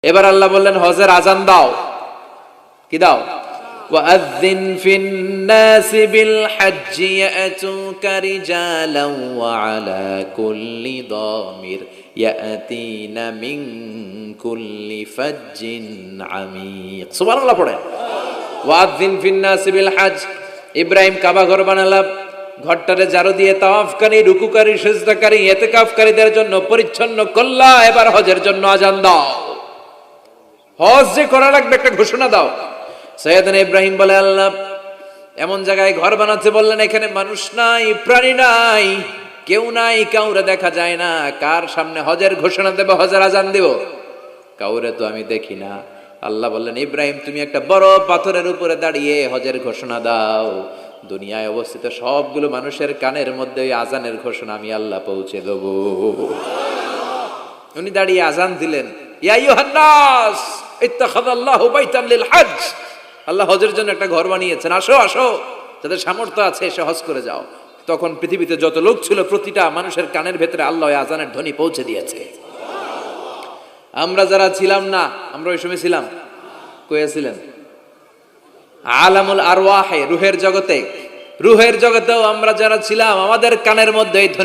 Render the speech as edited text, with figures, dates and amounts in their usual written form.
এবার আল্লাহ বললেন হজের আজান দাও। কি দাও? ওয়াআযিন ফিন-নাসি বিল-হাজ্জি ইয়াতুকা রিজালান ওয়া আলা কুল্লি দামির ইয়াতিনা মিন কুল্লি ফাজ্জিন আমিক। সুবহানাল্লাহ পড়েন। ওয়াআযিন ফিন-নাসি বিল-হাজ্জ। ইব্রাহিম কাবা ঘর বানালাম, ঘরটারে ঝাড়ু দিয়ে তাওয়াফকারী, রুকুকারী, সিজদাকারী, ইতিকাফকারীদের জন্য পরিচ্ছন্ন করলা। এবার হজের জন্য আজান দাও। হজ যে করা লাগবে একটা ঘোষণা দাও। সাইয়েদনা ইব্রাহিম বলে, আল্লাহ এমন জায়গায় ঘর বানাতে বললেন এখানে মানুষ নাই, প্রাণী নাই, কেউ নাই, কাউরে দেখা যায় না, কার সামনে হজের ঘোষণা দেব, হজের আজান দেব? কাউরে তো আমি দেখি না। আল্লাহ বললেন, ইব্রাহিম তুমি একটা বড় পাথরের উপরে দাঁড়িয়ে হজের ঘোষণা দাও। দুনিয়ায় অবস্থিত সবগুলো মানুষের কানের মধ্যে ওই আজানের ঘোষণা আমি আল্লাহ পৌঁছে দেব। উনি দাঁড়িয়ে আজান দিলেন, ইয়া আইয়ুহান নাস ইত্তাখাযাল্লাহু বাইতান লিল হজ। আল্লাহ হজের জন্য একটা ঘর বানিয়েছেন, আসো আসো, যাদের সামর্থ্য আছে এসে হজ করে যাও। তখন পৃথিবীতে যত লোক ছিল প্রতিটা মানুষের কানের ভেতরে আল্লাহ ওই আজানের ধ্বনি পৌঁছে দিয়েছে। আমরা যারা ছিলাম না, আমরা ওই সময় ছিলাম, কইয়াছিলেন আলামুল আরওয়াহে, রুহের জগতে, রুহের জগতেও আমরা যারা ছিলাম আমাদের কানের মধ্যে এই ধ্বনি